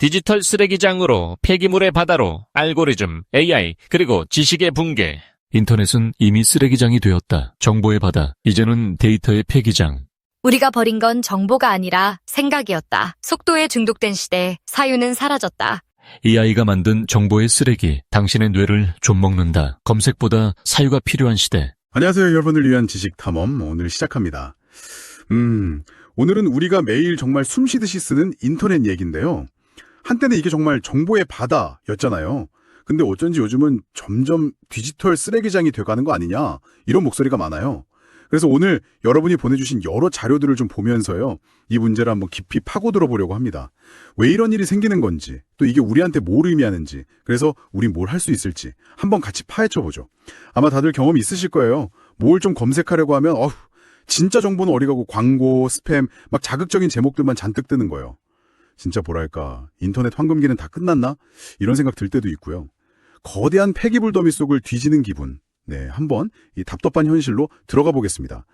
디지털 쓰레기장으로 폐기물의 바다로 알고리즘, AI, 그리고 지식의 붕괴. 인터넷은 이미 쓰레기장이 되었다. 정보의 바다, 이제는 데이터의 폐기장. 우리가 버린 건 정보가 아니라 생각이었다. 속도에 중독된 시대, 사유는 사라졌다. AI가 만든 정보의 쓰레기, 당신의 뇌를 좀먹는다. 검색보다 사유가 필요한 시대. 안녕하세요. 여러분을 위한 지식탐험 오늘 시작합니다. 오늘은 우리가 매일 정말 숨쉬듯이 쓰는 인터넷 얘기인데요. 한때는 이게 정말 정보의 바다였잖아요. 근데 어쩐지 요즘은 점점 디지털 쓰레기장이 돼가는 거 아니냐 이런 목소리가 많아요. 그래서 오늘 여러분이 보내주신 여러 자료들을 좀 보면서요. 이 문제를 한번 깊이 파고들어 보려고 합니다. 왜 이런 일이 생기는 건지, 또 이게 우리한테 뭘 의미하는지, 그래서 우린 뭘 할 수 있을지 한번 같이 파헤쳐보죠. 아마 다들 경험이 있으실 거예요. 뭘 좀 검색하려고 하면 진짜 정보는 어디 가고 광고, 스팸, 막 자극적인 제목들만 잔뜩 뜨는 거예요. 진짜 뭐랄까, 인터넷 황금기는 다 끝났나? 이런 생각 들 때도 있고요. 거대한 폐기물 더미 속을 뒤지는 기분. 네, 한번 이 답답한 현실로 들어가 보겠습니다.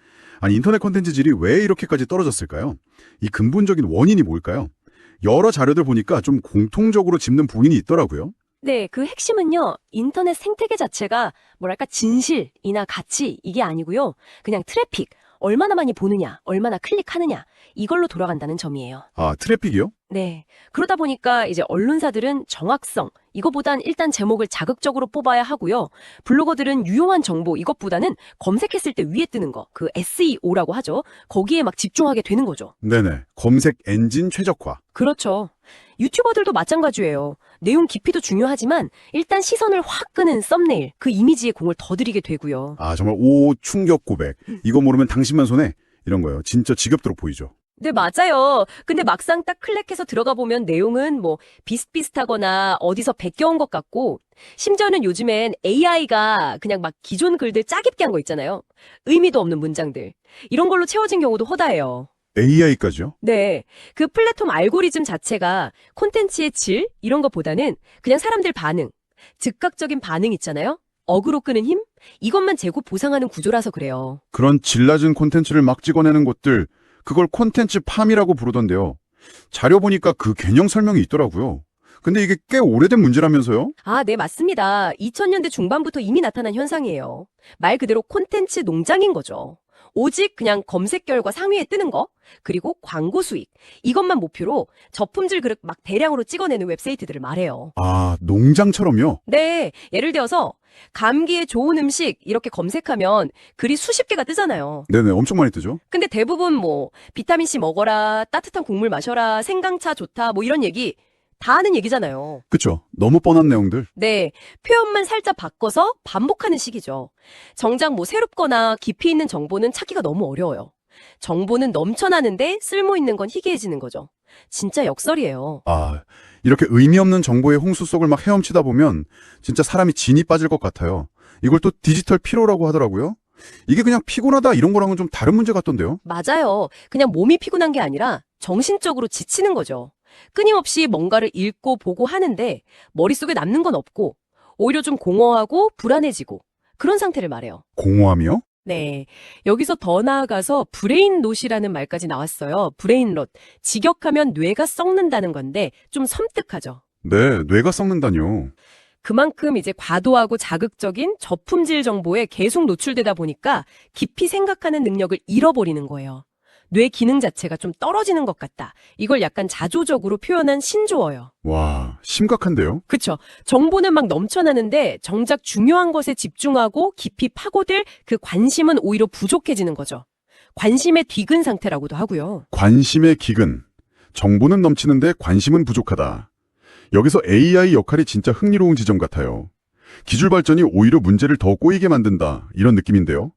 아니, 인터넷 콘텐츠 질이 왜 이렇게까지 떨어졌을까요? 이 근본적인 원인이 뭘까요? 여러 자료들 보니까 좀 공통적으로 짚는 부분이 있더라고요. 네, 그 핵심은요, 인터넷 생태계 자체가 뭐랄까 진실이나 가치 이게 아니고요. 그냥 트래픽, 얼마나 많이 보느냐, 얼마나 클릭하느냐 이걸로 돌아간다는 점이에요. 아, 트래픽이요? 네, 그러다 보니까 이제 언론사들은 정확성, 이거보단 일단 제목을 자극적으로 뽑아야 하고요. 블로거들은 유용한 정보 이것보다는 검색했을 때 위에 뜨는 거, 그 SEO라고 하죠. 거기에 막 집중하게 되는 거죠. 네네, 검색 엔진 최적화. 그렇죠. 유튜버들도 마찬가지예요. 내용 깊이도 중요하지만 일단 시선을 확 끄는 썸네일, 그 이미지에 공을 더 들이게 되고요. 아, 정말 충격 고백. 이거 모르면 당신만 손해? 이런 거예요. 진짜 지겹도록 보이죠. 네, 맞아요. 근데 막상 딱 클릭해서 들어가 보면 내용은 뭐 비슷비슷하거나 어디서 베껴온 것 같고, 심지어는 요즘엔 AI가 그냥 막 기존 글들 짜깁기 한 거 있잖아요. 의미도 없는 문장들. 이런 걸로 채워진 경우도 허다해요. AI까지요? 네, 그 플랫폼 알고리즘 자체가 콘텐츠의 질 이런 것보다는 그냥 사람들 반응, 즉각적인 반응 있잖아요. 어그로 끄는 힘? 이것만 재고 보상하는 구조라서 그래요. 그런 질 낮은 콘텐츠를 막 찍어내는 곳들, 그걸 콘텐츠 팜이라고 부르던데요. 자료 보니까 그 개념 설명이 있더라고요. 근데 이게 꽤 오래된 문제라면서요? 아, 네, 맞습니다. 2000년대 중반부터 이미 나타난 현상이에요. 말 그대로 콘텐츠 농장인 거죠. 오직 그냥 검색 결과 상위에 뜨는 거, 그리고 광고 수익, 이것만 목표로 저품질 그릇 막 대량으로 찍어내는 웹사이트들을 말해요. 아, 농장처럼요? 네, 예를 들어서 감기에 좋은 음식 이렇게 검색하면 글이 수십 개가 뜨잖아요. 네네, 엄청 많이 뜨죠? 근데 대부분 뭐 비타민C 먹어라, 따뜻한 국물 마셔라, 생강차 좋다, 뭐 이런 얘기 다 하는 얘기잖아요. 그쵸? 너무 뻔한 내용들. 네, 표현만 살짝 바꿔서 반복하는 식이죠. 정작 뭐 새롭거나 깊이 있는 정보는 찾기가 너무 어려워요. 정보는 넘쳐나는데 쓸모 있는 건 희귀해지는 거죠. 진짜 역설이에요. 아, 이렇게 의미 없는 정보의 홍수 속을 막 헤엄치다 보면 진짜 사람이 진이 빠질 것 같아요. 이걸 또 디지털 피로라고 하더라고요. 이게 그냥 피곤하다 이런 거랑은 좀 다른 문제 같던데요? 맞아요. 그냥 몸이 피곤한 게 아니라 정신적으로 지치는 거죠. 끊임없이 뭔가를 읽고 보고 하는데 머릿속에 남는 건 없고 오히려 좀 공허하고 불안해지고 그런 상태를 말해요. 공허함이요? 네. 여기서 더 나아가서 브레인롯이라는 말까지 나왔어요. 브레인롯. 직역하면 뇌가 썩는다는 건데 좀 섬뜩하죠. 네, 뇌가 썩는다뇨. 그만큼 이제 과도하고 자극적인 저품질 정보에 계속 노출되다 보니까 깊이 생각하는 능력을 잃어버리는 거예요. 뇌 기능 자체가 좀 떨어지는 것 같다. 이걸 약간 자조적으로 표현한 신조어예요. 와, 심각한데요? 그쵸. 정보는 막 넘쳐나는데 정작 중요한 것에 집중하고 깊이 파고들 그 관심은 오히려 부족해지는 거죠. 관심의 뒤근 상태라고도 하고요. 관심의 기근. 정보는 넘치는데 관심은 부족하다. 여기서 AI 역할이 진짜 흥미로운 지점 같아요. 기술 발전이 오히려 문제를 더 꼬이게 만든다. 이런 느낌인데요.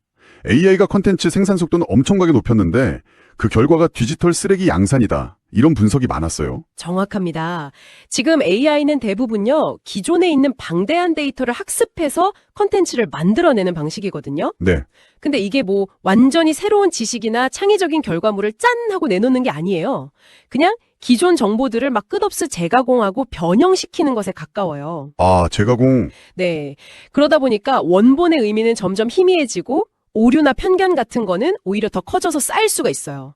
AI가 컨텐츠 생산 속도는 엄청나게 높였는데 그 결과가 디지털 쓰레기 양산이다. 이런 분석이 많았어요. 정확합니다. 지금 AI는 대부분요, 기존에 있는 방대한 데이터를 학습해서 컨텐츠를 만들어내는 방식이거든요. 네. 근데 이게 뭐 완전히 새로운 지식이나 창의적인 결과물을 짠 하고 내놓는 게 아니에요. 그냥 기존 정보들을 막 끝없이 재가공하고 변형시키는 것에 가까워요. 아, 재가공. 네. 그러다 보니까 원본의 의미는 점점 희미해지고 오류나 편견 같은 거는 오히려 더 커져서 쌓일 수가 있어요.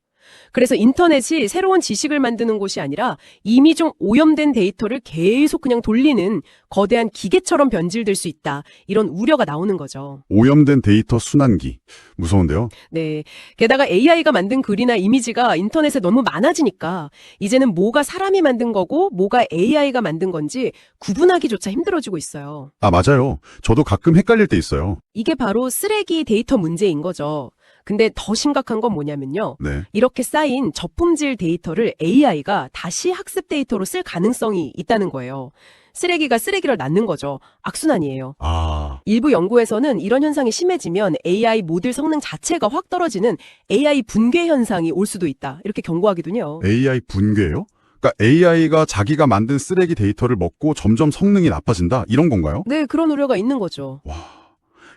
그래서 인터넷이 새로운 지식을 만드는 곳이 아니라 이미 좀 오염된 데이터를 계속 그냥 돌리는 거대한 기계처럼 변질될 수 있다. 이런 우려가 나오는 거죠. 오염된 데이터 순환기. 무서운데요? 네. 게다가 AI가 만든 글이나 이미지가 인터넷에 너무 많아지니까 이제는 뭐가 사람이 만든 거고 뭐가 AI가 만든 건지 구분하기조차 힘들어지고 있어요. 아, 맞아요. 저도 가끔 헷갈릴 때 있어요. 이게 바로 쓰레기 데이터 문제인 거죠. 근데 더 심각한 건 뭐냐면요. 네. 이렇게 쌓인 저품질 데이터를 AI가 다시 학습 데이터로 쓸 가능성이 있다는 거예요. 쓰레기가 쓰레기를 낳는 거죠. 악순환이에요. 아, 일부 연구에서는 이런 현상이 심해지면 AI 모델 성능 자체가 확 떨어지는 AI 붕괴 현상이 올 수도 있다. 이렇게 경고하기도요. AI 분괴요? 그러니까 AI가 자기가 만든 쓰레기 데이터를 먹고 점점 성능이 나빠진다? 이런 건가요? 네, 그런 우려가 있는 거죠. 와.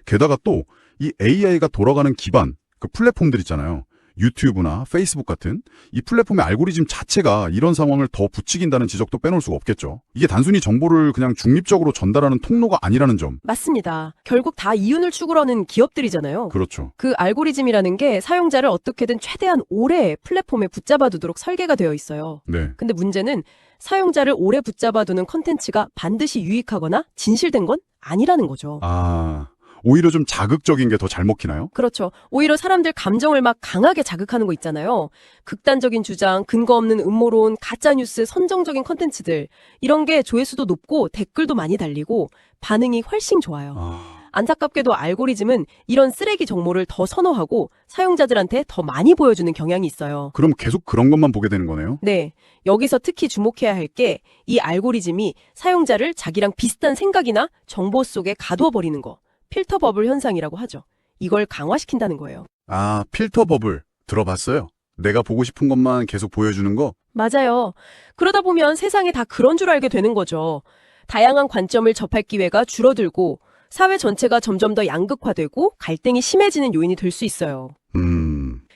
게다가 또 이 AI가 돌아가는 기반, 그 플랫폼들 있잖아요. 유튜브나 페이스북 같은 이 플랫폼의 알고리즘 자체가 이런 상황을 더 부추긴다는 지적도 빼놓을 수가 없겠죠. 이게 단순히 정보를 그냥 중립적으로 전달하는 통로가 아니라는 점. 맞습니다. 결국 다 이윤을 추구하는 기업들이잖아요. 그렇죠. 그 알고리즘이라는 게 사용자를 어떻게든 최대한 오래 플랫폼에 붙잡아두도록 설계가 되어 있어요. 네. 근데 문제는 사용자를 오래 붙잡아두는 컨텐츠가 반드시 유익하거나 진실된 건 아니라는 거죠. 아, 오히려 좀 자극적인 게 더 잘 먹히나요? 그렇죠. 오히려 사람들 감정을 막 강하게 자극하는 거 있잖아요. 극단적인 주장, 근거 없는 음모론, 가짜뉴스, 선정적인 컨텐츠들. 이런 게 조회수도 높고 댓글도 많이 달리고 반응이 훨씬 좋아요. 안타깝게도 알고리즘은 이런 쓰레기 정보를 더 선호하고 사용자들한테 더 많이 보여주는 경향이 있어요. 그럼 계속 그런 것만 보게 되는 거네요? 네. 여기서 특히 주목해야 할 게 이 알고리즘이 사용자를 자기랑 비슷한 생각이나 정보 속에 가두어 버리는 거. 필터 버블 현상이라고 하죠. 이걸 강화시킨다는 거예요. 아, 필터 버블. 들어봤어요. 내가 보고 싶은 것만 계속 보여주는 거? 맞아요. 그러다 보면 세상에 다 그런 줄 알게 되는 거죠. 다양한 관점을 접할 기회가 줄어들고 사회 전체가 점점 더 양극화되고 갈등이 심해지는 요인이 될 수 있어요.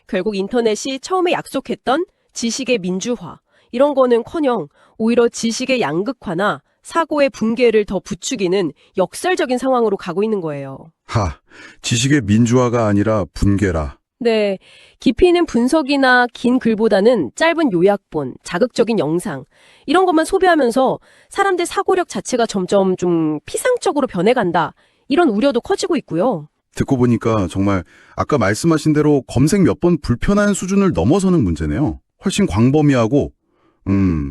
결국 인터넷이 처음에 약속했던 지식의 민주화, 이런 거는커녕 오히려 지식의 양극화나 사고의 붕괴를 더 부추기는 역설적인 상황으로 가고 있는 거예요. 지식의 민주화가 아니라 분괴라. 네, 깊이 있는 분석이나 긴 글보다는 짧은 요약본, 자극적인 영상 이런 것만 소비하면서 사람들 사고력 자체가 점점 좀 피상적으로 변해간다. 이런 우려도 커지고 있고요. 듣고 보니까 정말 아까 말씀하신 대로 검색 몇 번 불편한 수준을 넘어서는 문제네요. 훨씬 광범위하고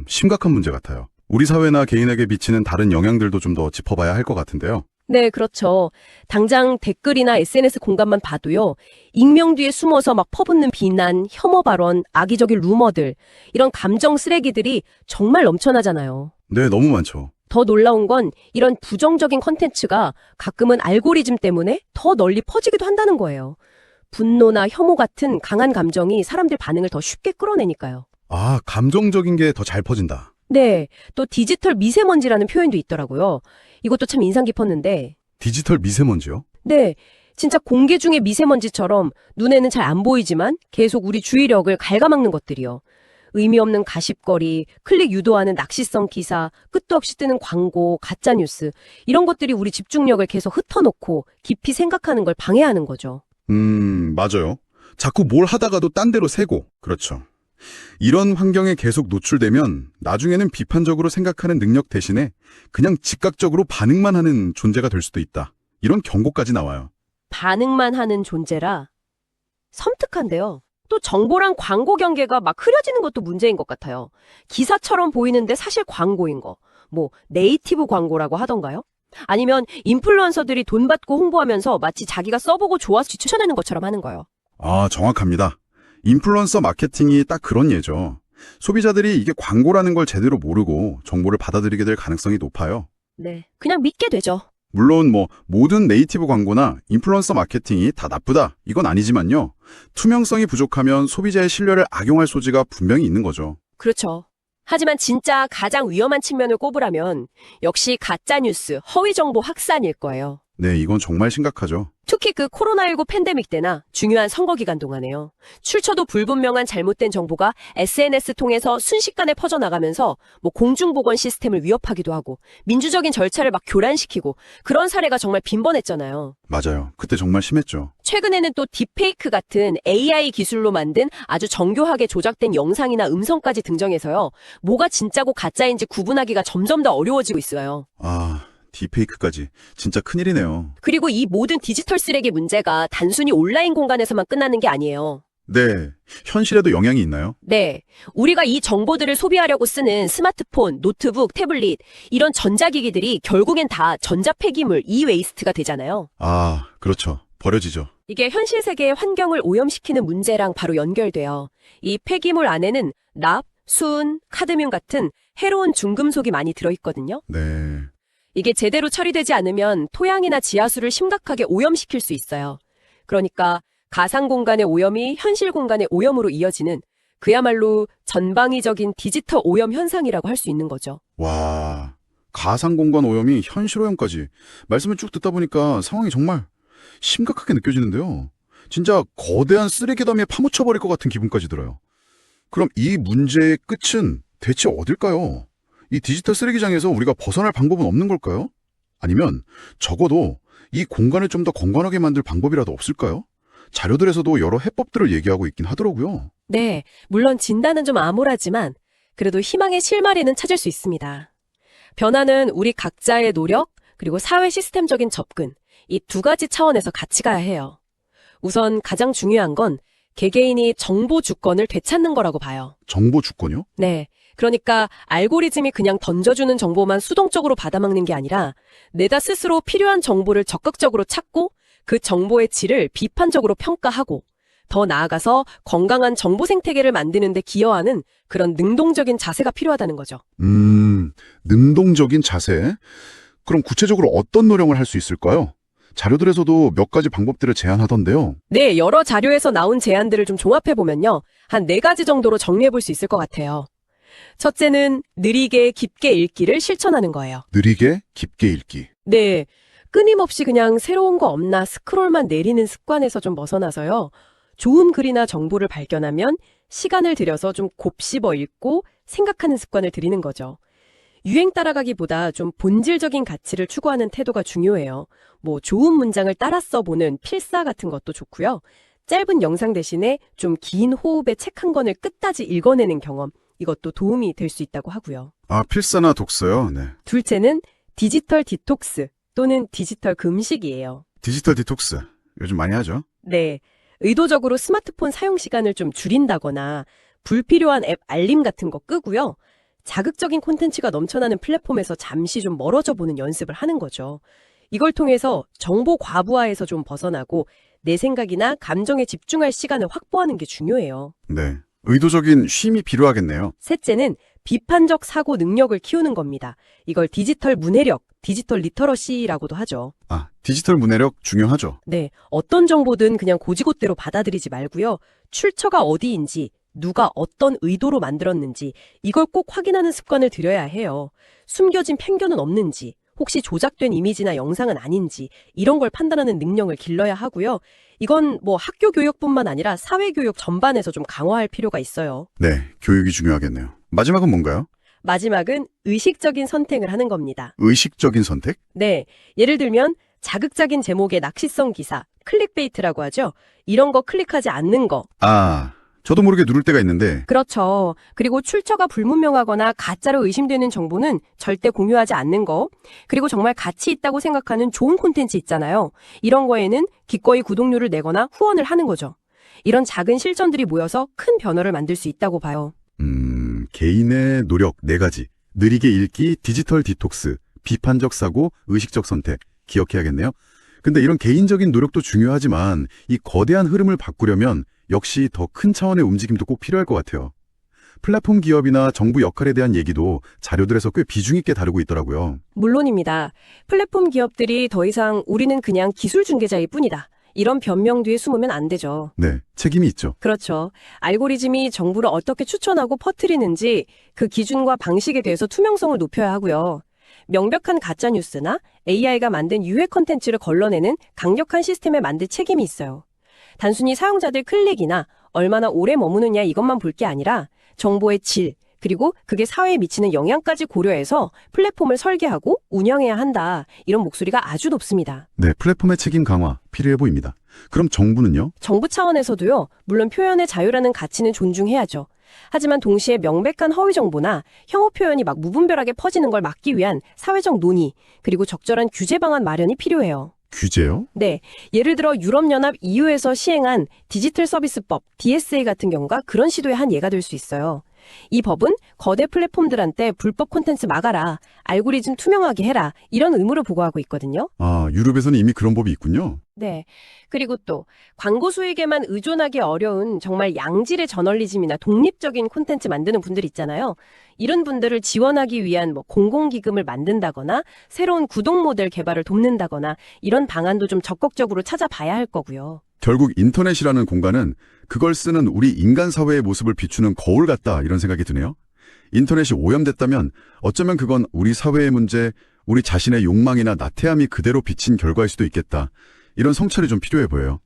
심각한 문제 같아요. 우리 사회나 개인에게 미치는 다른 영향들도 좀 더 짚어봐야 할 것 같은데요. 네, 그렇죠. 당장 댓글이나 SNS 공간만 봐도요. 익명 뒤에 숨어서 막 퍼붓는 비난, 혐오 발언, 악의적인 루머들 이런 감정 쓰레기들이 정말 넘쳐나잖아요. 네, 너무 많죠. 더 놀라운 건 이런 부정적인 컨텐츠가 가끔은 알고리즘 때문에 더 널리 퍼지기도 한다는 거예요. 분노나 혐오 같은 강한 감정이 사람들 반응을 더 쉽게 끌어내니까요. 아, 감정적인 게 더 잘 퍼진다. 네, 또 디지털 미세먼지라는 표현도 있더라고요. 이것도 참 인상 깊었는데. 디지털 미세먼지요? 네, 진짜 공기 중의 미세먼지처럼 눈에는 잘 안 보이지만 계속 우리 주의력을 갉아먹는 것들이요. 의미 없는 가십거리, 클릭 유도하는 낚시성 기사, 끝도 없이 뜨는 광고, 가짜뉴스 이런 것들이 우리 집중력을 계속 흩어놓고 깊이 생각하는 걸 방해하는 거죠. 맞아요. 자꾸 뭘 하다가도 딴 데로 새고. 그렇죠. 이런 환경에 계속 노출되면 나중에는 비판적으로 생각하는 능력 대신에 그냥 즉각적으로 반응만 하는 존재가 될 수도 있다. 이런 경고까지 나와요. 반응만 하는 존재라 섬뜩한데요. 또 정보랑 광고 경계가 막 흐려지는 것도 문제인 것 같아요. 기사처럼 보이는데 사실 광고인 거. 뭐 네이티브 광고라고 하던가요? 아니면 인플루언서들이 돈 받고 홍보하면서 마치 자기가 써보고 좋아서 추천하는 것처럼 하는 거예요. 아, 정확합니다. 인플루언서 마케팅이 딱 그런 예죠. 소비자들이 이게 광고라는 걸 제대로 모르고 정보를 받아들이게 될 가능성이 높아요. 네, 그냥 믿게 되죠. 물론 모든 네이티브 광고나 인플루언서 마케팅이 다 나쁘다 이건 아니지만요. 투명성이 부족하면 소비자의 신뢰를 악용할 소지가 분명히 있는 거죠. 그렇죠. 하지만 진짜 가장 위험한 측면을 꼽으라면 역시 가짜뉴스, 허위정보 확산일 거예요. 네, 이건 정말 심각하죠. 특히 그 코로나19 팬데믹 때나 중요한 선거 기간 동안에요. 출처도 불분명한 잘못된 정보가 SNS 통해서 순식간에 퍼져나가면서 뭐 공중보건 시스템을 위협하기도 하고 민주적인 절차를 막 교란시키고 그런 사례가 정말 빈번했잖아요. 맞아요. 그때 정말 심했죠. 최근에는 또 딥페이크 같은 AI 기술로 만든 아주 정교하게 조작된 영상이나 음성까지 등장해서요. 뭐가 진짜고 가짜인지 구분하기가 점점 더 어려워지고 있어요. 아, 딥페이크까지. 진짜 큰일이네요. 그리고 이 모든 디지털 쓰레기 문제가 단순히 온라인 공간에서만 끝나는 게 아니에요. 네. 현실에도 영향이 있나요? 네. 우리가 이 정보들을 소비하려고 쓰는 스마트폰, 노트북, 태블릿, 이런 전자기기들이 결국엔 다 전자폐기물, 이웨이스트가 되잖아요. 아, 그렇죠. 버려지죠. 이게 현실 세계의 환경을 오염시키는 문제랑 바로 연결돼요. 이 폐기물 안에는 납, 수은, 카드뮴 같은 해로운 중금속이 많이 들어있거든요. 네. 이게 제대로 처리되지 않으면 토양이나 지하수를 심각하게 오염시킬 수 있어요. 그러니까 가상 공간의 오염이 현실 공간의 오염으로 이어지는 그야말로 전방위적인 디지털 오염 현상이라고 할 수 있는 거죠. 와, 가상공간 오염이 현실 오염까지. 말씀을 쭉 듣다 보니까 상황이 정말 심각하게 느껴지는데요. 진짜 거대한 쓰레기 더미에 파묻혀버릴 것 같은 기분까지 들어요. 그럼 이 문제의 끝은 대체 어딜까요? 이 디지털 쓰레기장에서 우리가 벗어날 방법은 없는 걸까요? 아니면 적어도 이 공간을 좀 더 건강하게 만들 방법이라도 없을까요? 자료들에서도 여러 해법들을 얘기하고 있긴 하더라고요. 네, 물론 진단은 좀 암울하지만 그래도 희망의 실마리는 찾을 수 있습니다. 변화는 우리 각자의 노력, 그리고 사회 시스템적인 접근, 이 두 가지 차원에서 같이 가야 해요. 우선 가장 중요한 건 개개인이 정보 주권을 되찾는 거라고 봐요. 정보 주권이요? 네. 그러니까 알고리즘이 그냥 던져주는 정보만 수동적으로 받아먹는 게 아니라 내가 스스로 필요한 정보를 적극적으로 찾고 그 정보의 질을 비판적으로 평가하고 더 나아가서 건강한 정보 생태계를 만드는 데 기여하는 그런 능동적인 자세가 필요하다는 거죠. 능동적인 자세? 그럼 구체적으로 어떤 노력을 할 수 있을까요? 자료들에서도 몇 가지 방법들을 제안하던데요. 네, 여러 자료에서 나온 제안들을 좀 종합해보면요. 한 4가지 정도로 정리해볼 수 있을 것 같아요. 첫째는 느리게 깊게 읽기를 실천하는 거예요. 느리게 깊게 읽기. 네, 끊임없이 그냥 새로운 거 없나 스크롤만 내리는 습관에서 좀 벗어나서요. 좋은 글이나 정보를 발견하면 시간을 들여서 좀 곱씹어 읽고 생각하는 습관을 들이는 거죠. 유행 따라가기보다 좀 본질적인 가치를 추구하는 태도가 중요해요. 뭐 좋은 문장을 따라 써보는 필사 같은 것도 좋고요. 짧은 영상 대신에 좀 긴 호흡의 책 한 권을 끝까지 읽어내는 경험, 이것도 도움이 될 수 있다고 하고요. 아, 필사나 독서요? 네. 둘째는 디지털 디톡스 또는 디지털 금식이에요. 디지털 디톡스. 요즘 많이 하죠? 네, 의도적으로 스마트폰 사용 시간을 좀 줄인다거나 불필요한 앱 알림 같은 거 끄고요. 자극적인 콘텐츠가 넘쳐나는 플랫폼에서 잠시 좀 멀어져 보는 연습을 하는 거죠. 이걸 통해서 정보 과부하에서 좀 벗어나고 내 생각이나 감정에 집중할 시간을 확보하는 게 중요해요. 네. 의도적인 쉼이 필요하겠네요. 셋째는 비판적 사고 능력을 키우는 겁니다. 이걸 디지털 문해력, 디지털 리터러시라고도 하죠. 아, 디지털 문해력 중요하죠. 네, 어떤 정보든 그냥 고지고대로 받아들이지 말고요. 출처가 어디인지, 누가 어떤 의도로 만들었는지 이걸 꼭 확인하는 습관을 들여야 해요. 숨겨진 편견은 없는지, 혹시 조작된 이미지나 영상은 아닌지 이런 걸 판단하는 능력을 길러야 하고요. 이건 뭐 학교 교육뿐만 아니라 사회교육 전반에서 좀 강화할 필요가 있어요. 네, 교육이 중요하겠네요. 마지막은 뭔가요? 마지막은 의식적인 선택을 하는 겁니다. 의식적인 선택? 네, 예를 들면 자극적인 제목의 낚시성 기사, 클릭베이트라고 하죠. 이런 거 클릭하지 않는 거. 아, 저도 모르게 누를 때가 있는데. 그렇죠. 그리고 출처가 불분명하거나 가짜로 의심되는 정보는 절대 공유하지 않는 거. 그리고 정말 가치 있다고 생각하는 좋은 콘텐츠 있잖아요. 이런 거에는 기꺼이 구독료를 내거나 후원을 하는 거죠. 이런 작은 실천들이 모여서 큰 변화를 만들 수 있다고 봐요. 개인의 노력 4가지. 느리게 읽기, 디지털 디톡스, 비판적 사고, 의식적 선택. 기억해야겠네요. 근데 이런 개인적인 노력도 중요하지만 이 거대한 흐름을 바꾸려면 역시 더 큰 차원의 움직임도 꼭 필요할 것 같아요. 플랫폼 기업이나 정부 역할에 대한 얘기도 자료들에서 꽤 비중 있게 다루고 있더라고요. 물론입니다. 플랫폼 기업들이 더 이상 우리는 그냥 기술 중개자일 뿐이다. 이런 변명 뒤에 숨으면 안 되죠. 네, 책임이 있죠. 그렇죠. 알고리즘이 정보를 어떻게 추천하고 퍼뜨리는지 그 기준과 방식에 대해서 투명성을 높여야 하고요. 명백한 가짜뉴스나 AI가 만든 유해 컨텐츠를 걸러내는 강력한 시스템에 만들 책임이 있어요. 단순히 사용자들 클릭이나 얼마나 오래 머무느냐 이것만 볼 게 아니라 정보의 질, 그리고 그게 사회에 미치는 영향까지 고려해서 플랫폼을 설계하고 운영해야 한다. 이런 목소리가 아주 높습니다. 네, 플랫폼의 책임 강화 필요해 보입니다. 그럼 정부는요? 정부 차원에서도요, 물론 표현의 자유라는 가치는 존중해야죠. 하지만 동시에 명백한 허위 정보나 혐오 표현이 막 무분별하게 퍼지는 걸 막기 위한 사회적 논의, 그리고 적절한 규제 방안 마련이 필요해요. 규제요? 네, 예를 들어 유럽연합 EU에서 시행한 디지털 서비스법 DSA 같은 경우가 그런 시도의 한 예가 될 수 있어요. 이 법은 거대 플랫폼들한테 불법 콘텐츠 막아라, 알고리즘 투명하게 해라 이런 의무를 부과하고 있거든요. 아, 유럽에서는 이미 그런 법이 있군요. 네. 그리고 또 광고 수익에만 의존하기 어려운 정말 양질의 저널리즘이나 독립적인 콘텐츠 만드는 분들 있잖아요. 이런 분들을 지원하기 위한 공공기금을 만든다거나 새로운 구독 모델 개발을 돕는다거나 이런 방안도 좀 적극적으로 찾아봐야 할 거고요. 결국 인터넷이라는 공간은 그걸 쓰는 우리 인간 사회의 모습을 비추는 거울 같다 이런 생각이 드네요. 인터넷이 오염됐다면 어쩌면 그건 우리 사회의 문제, 우리 자신의 욕망이나 나태함이 그대로 비친 결과일 수도 있겠다. 이런 성찰이 좀 필요해 보여요.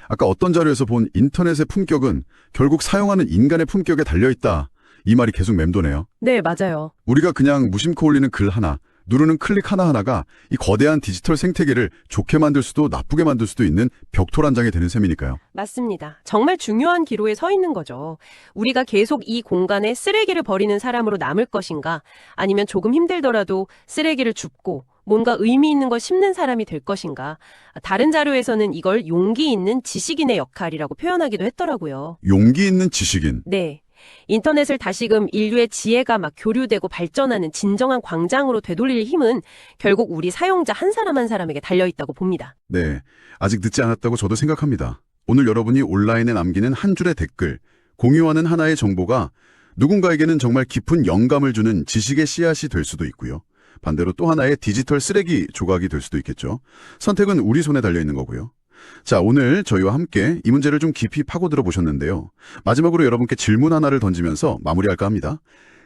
아까 어떤 자료에서 본 인터넷의 품격은 결국 사용하는 인간의 품격에 달려있다. 이 말이 계속 맴도네요. 네, 맞아요. 우리가 그냥 무심코 올리는 글 하나, 누르는 클릭 하나하나가 이 거대한 디지털 생태계를 좋게 만들 수도 나쁘게 만들 수도 있는 벽돌 한 장이 되는 셈이니까요. 맞습니다. 정말 중요한 기로에 서 있는 거죠. 우리가 계속 이 공간에 쓰레기를 버리는 사람으로 남을 것인가, 아니면 조금 힘들더라도 쓰레기를 줍고 뭔가 의미 있는 걸 심는 사람이 될 것인가. 다른 자료에서는 이걸 용기 있는 지식인의 역할이라고 표현하기도 했더라고요. 용기 있는 지식인. 네. 인터넷을 다시금 인류의 지혜가 막 교류되고 발전하는 진정한 광장으로 되돌릴 힘은 결국 우리 사용자 한 사람 한 사람에게 달려있다고 봅니다. 네, 아직 늦지 않았다고 저도 생각합니다. 오늘 여러분이 온라인에 남기는 한 줄의 댓글, 공유하는 하나의 정보가 누군가에게는 정말 깊은 영감을 주는 지식의 씨앗이 될 수도 있고요. 반대로 또 하나의 디지털 쓰레기 조각이 될 수도 있겠죠. 선택은 우리 손에 달려있는 거고요. 자, 오늘 저희와 함께 이 문제를 좀 깊이 파고들어 보셨는데요. 마지막으로 여러분께 질문 하나를 던지면서 마무리할까 합니다.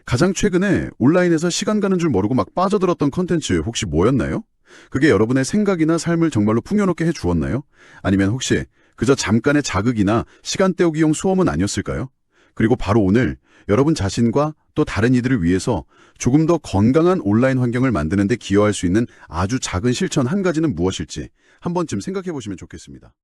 가장 최근에 온라인에서 시간 가는 줄 모르고 막 빠져들었던 컨텐츠 혹시 뭐였나요? 그게 여러분의 생각이나 삶을 정말로 풍요롭게 해주었나요? 아니면 혹시 그저 잠깐의 자극이나 시간 때우기용 소음은 아니었을까요? 그리고 바로 오늘 여러분 자신과 또 다른 이들을 위해서 조금 더 건강한 온라인 환경을 만드는 데 기여할 수 있는 아주 작은 실천 한 가지는 무엇일지 한 번쯤 생각해 보시면 좋겠습니다.